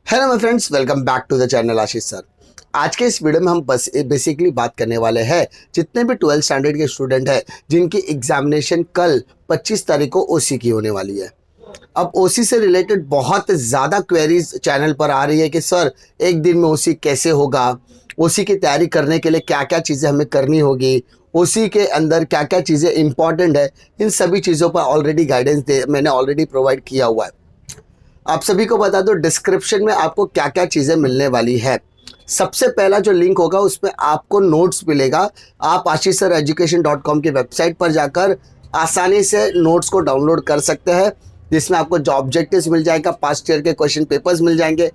Hello my friends, welcome back to the channel Ashish sir. आज के इस वीडियो में हम बस बेसिकली बात करने वाले हैं जितने भी 12th स्टैंडर्ड के स्टूडेंट हैं जिनकी एग्जामिनेशन कल 25 तारीख को ओसी की होने वाली है। अब ओसी से रिलेटेड बहुत ज़्यादा क्वेरीज चैनल पर आ रही है कि सर एक दिन में ओसी कैसे होगा, ओसी की तैयारी करने के लिए क्या क्या चीज़ें हमें करनी होगी, ओसी के अंदर क्या क्या चीज़ें इंपॉर्टेंट है। इन सभी चीज़ों पर ऑलरेडी गाइडेंस मैंने ऑलरेडी प्रोवाइड किया हुआ है। आप सभी को बता दो डिस्क्रिप्शन में आपको क्या क्या चीज़ें मिलने वाली है। सबसे पहला जो लिंक होगा उसमें आपको नोट्स मिलेगा। आप ashissreducation.com की वेबसाइट पर जाकर आसानी से नोट्स को डाउनलोड कर सकते हैं, जिसमें आपको जो ऑब्जेक्टिव्स मिल जाएगा, पास्ट ईयर के क्वेश्चन पेपर्स मिल जाएंगे।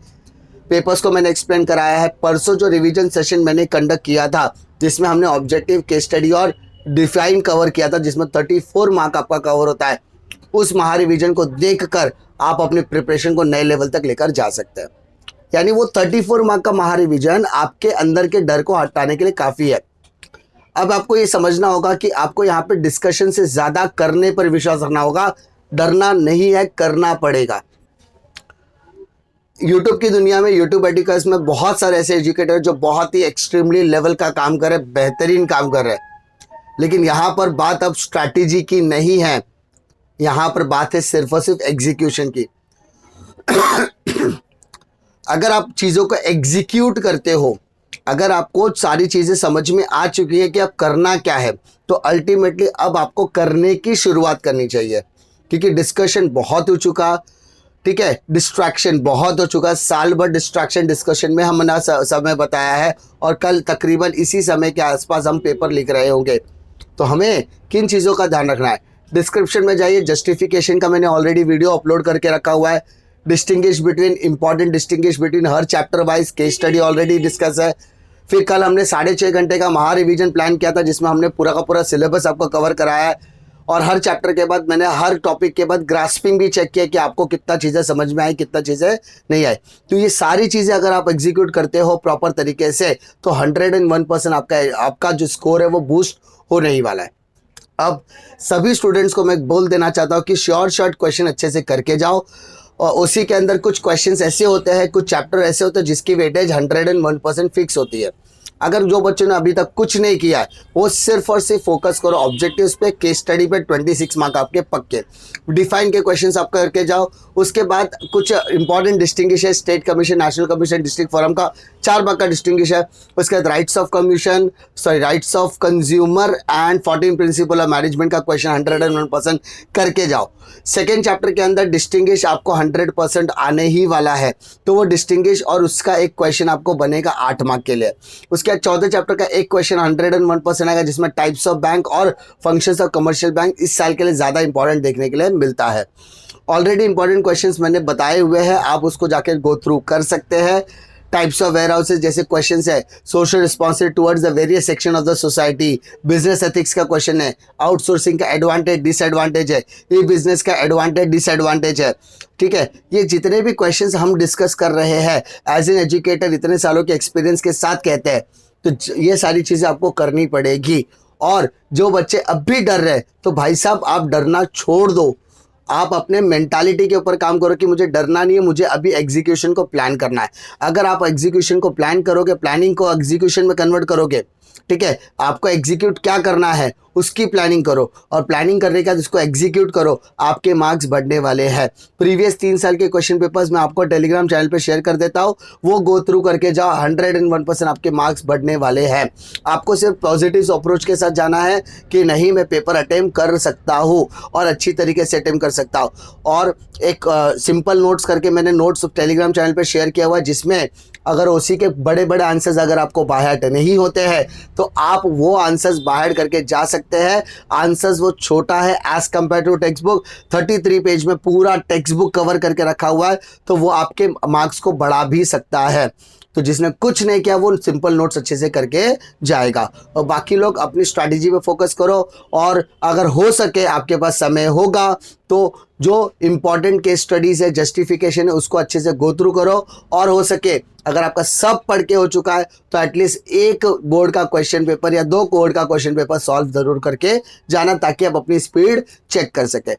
पेपर्स को मैंने एक्सप्लेन कराया है। परसों जो रिवीजन सेशन मैंने कंडक्ट किया था जिसमें हमने ऑब्जेक्टिव, केस स्टडी और डिफाइन कवर किया था, जिसमें 34 मार्क आपका कवर होता है, उस महारिवीजन को देखकर आप अपने प्रिपरेशन को नए लेवल तक लेकर जा सकते हैं। यानी वो 34 मार्क का महारिवीजन आपके अंदर के डर को हटाने के लिए काफ़ी है। अब आपको ये समझना होगा कि आपको यहाँ पे डिस्कशन से ज़्यादा करने पर विश्वास रखना होगा। डरना नहीं है, करना पड़ेगा। यूट्यूब की दुनिया में, यूट्यूब एडिकर्स में बहुत सारे ऐसे एजुकेटर जो बहुत ही एक्सट्रीमली लेवल का काम कर रहे हैं, बेहतरीन काम कर रहे हैं। लेकिन यहाँ पर बात अब स्ट्रैटेजी की नहीं है, यहाँ पर बात है सिर्फ और सिर्फ एग्जीक्यूशन की। अगर आप चीज़ों को एग्जीक्यूट करते हो, अगर आपको सारी चीज़ें समझ में आ चुकी है कि अब करना क्या है, तो अल्टीमेटली अब आपको करने की शुरुआत करनी चाहिए। क्योंकि डिस्कशन बहुत हो चुका, ठीक है, डिस्ट्रैक्शन बहुत हो चुका। साल भर डिस्ट्रैक्शन डिस्कशन में हमने समय बताया है और कल तकरीबन इसी समय के आसपास हम पेपर लिख रहे होंगे। तो हमें किन चीज़ों का ध्यान रखना है? डिस्क्रिप्शन में जाइए, जस्टिफिकेशन का मैंने ऑलरेडी वीडियो अपलोड करके रखा हुआ है। Distinguish between, important distinguish between her chapter wise case study already discuss है। फिर कल हमने 6.5 घंटे का महा रिवीजन प्लान किया था, जिसमें हमने पूरा का पूरा सिलेबस आपको कवर कराया है। और हर चैप्टर के बाद मैंने हर टॉपिक के बाद ग्रास्पिंग भी चेक किया कि आपको कितना चीज़ें समझ में आई, कितना चीज़ें नहीं आई। तो ये सारी चीज़ें अगर आप एग्जीक्यूट करते हो प्रॉपर तरीके से, तो 101% आपका जो स्कोर है वो बूस्ट होने ही वाला है। अब सभी स्टूडेंट्स को मैं बोल देना चाहता हूँ कि शॉर्ट क्वेश्चन अच्छे से करके जाओ। और उसी के अंदर कुछ क्वेश्चंस ऐसे होते हैं, कुछ चैप्टर ऐसे होते हैं जिसकी वेटेज 101% फिक्स होती है। अगर जो बच्चों ने अभी तक कुछ नहीं किया है वो सिर्फ और सिर्फ फोकस करो ऑब्जेक्टिव्स पे, केस स्टडी पे। 26 मार्क आपके पक्के। डिफाइन के क्वेश्चंस आप करके जाओ। उसके बाद कुछ इंपॉर्टेंट डिस्टिंग्विश है, state commission, national commission, district forum का 4 मार्क का डिस्टिंग्विश है। उसके बाद rights of consumer and 14 principle of management का क्वेश्चन 101% करके जाओ। सेकेंड चैप्टर के अंदर डिस्टिंग्विश आपको 100% आने ही वाला है, तो वो डिस्टिंग्विश और उसका एक क्वेश्चन आपको बनेगा 8 मार्क के लिए। उसके बाद चौथे चैप्टर का एक क्वेश्चन 101% आएगा, जिसमें टाइप्स ऑफ बैंक और फंक्शंस ऑफ कमर्शियल बैंक इस साल के लिए ज़्यादा इंपॉर्टेंट देखने के लिए मिलता है। ऑलरेडी इंपॉर्टेंट क्वेश्चंस मैंने बताए हुए हैं, आप उसको जाकर गो थ्रू कर सकते हैं। टाइप्स ऑफ वेयर हाउसेज जैसे क्वेश्चन है, social responsibility towards the various section of the society, business ethics का क्वेश्चन है, आउटसोर्सिंग का एडवांटेज डिसएडवांटेज है, ई बिजनेस का एडवांटेज डिसएडवांटेज है। ठीक है, ये जितने भी क्वेश्चंस हम डिस्कस कर रहे हैं एज एन एजुकेटर, इतने सालों के एक्सपीरियंस के साथ कहते हैं, तो ये सारी चीज़ें आपको करनी पड़ेगी। और जो बच्चे अब भी डर रहे हैं, तो भाई साहब आप डरना छोड़ दो। आप अपने मेंटालिटी के ऊपर काम करो कि मुझे डरना नहीं है, मुझे अभी एग्जीक्यूशन को प्लान करना है। अगर आप एग्जीक्यूशन को प्लान करोगे, प्लानिंग को एग्जीक्यूशन में कन्वर्ट करोगे, ठीक है, आपको एग्जीक्यूट क्या करना है उसकी प्लानिंग करो, और प्लानिंग करने के बाद उसको एग्जीक्यूट करो, आपके मार्क्स बढ़ने वाले हैं। प्रीवियस 3 साल के क्वेश्चन पेपर्स मैं आपको टेलीग्राम चैनल पे शेयर कर देता हूँ, वो गो थ्रू करके जाओ। 101% आपके मार्क्स बढ़ने वाले हैं। आपको सिर्फ पॉजिटिव अप्रोच के साथ जाना है कि नहीं, मैं पेपर अटेम्प्ट कर सकता हूँ और अच्छी तरीके से अटेम्प्ट कर सकता हूँ। और एक सिंपल नोट्स करके मैंने नोट्स टेलीग्राम चैनल पर शेयर किया हुआ है, जिसमें अगर ओसी के बड़े बड़े आंसर्स अगर आपको बाहर नहीं होते हैं तो आप वो आंसर्स बाहर करके जा सकते हैं। आंसर्स वो छोटा है as compared to text book. 33 page में पूरा टेक्स्ट बुक कवर करके रखा हुआ है, तो वो आपके मार्क्स को बढ़ा भी सकता है। तो जिसने कुछ नहीं किया वो सिंपल नोट्स अच्छे से करके जाएगा, और बाकी लोग अपनी स्ट्रैटेजी पे फोकस करो। और अगर हो सके, आपके पास समय होगा, तो जो इम्पॉर्टेंट केस स्टडीज़ है, जस्टिफिकेशन है, उसको अच्छे से गो थ्रू करो। और हो सके अगर आपका सब पढ़ के हो चुका है तो एटलीस्ट एक बोर्ड का क्वेश्चन पेपर या 2 बोर्ड का क्वेश्चन पेपर सॉल्व ज़रूर करके जाना, ताकि आप अपनी स्पीड चेक कर सके।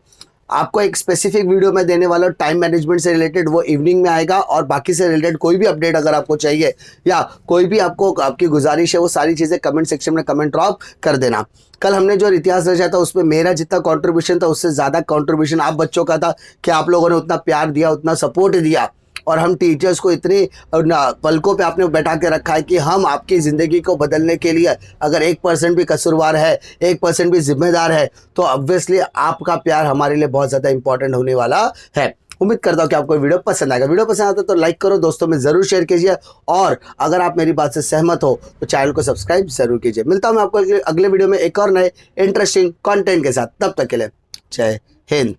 आपको एक स्पेसिफिक वीडियो मैं देने वाला हूँ टाइम मैनेजमेंट से रिलेटेड, वो इवनिंग में आएगा। और बाकी से रिलेटेड कोई भी अपडेट अगर आपको चाहिए या कोई भी आपको आपकी गुजारिश है, वो सारी चीज़ें कमेंट सेक्शन में कमेंट ड्रॉप कर देना। कल हमने जो इतिहास रचा था उसमें मेरा जितना कंट्रीब्यूशन था उससे ज़्यादा कंट्रीब्यूशन आप बच्चों का था कि आप लोगों ने उतना प्यार दिया, उतना सपोर्ट दिया, और हम टीचर्स को इतनी पलकों पे आपने बैठा के रखा है कि हम आपकी ज़िंदगी को बदलने के लिए अगर 1% भी कसूरवार है, 1% भी जिम्मेदार है, तो ऑब्वियसली आपका प्यार हमारे लिए बहुत ज़्यादा इंपॉर्टेंट होने वाला है। उम्मीद करता हूँ कि आपको वीडियो पसंद आएगा। वीडियो पसंद आता है तो लाइक करो, दोस्तों में ज़रूर शेयर कीजिए, और अगर आप मेरी बात से सहमत हो तो चैनल को सब्सक्राइब ज़रूर कीजिए। मिलता हूँ मैं आपको अगले वीडियो में एक और नए इंटरेस्टिंग कंटेंट के साथ। तब तक के लिए जय हिंद।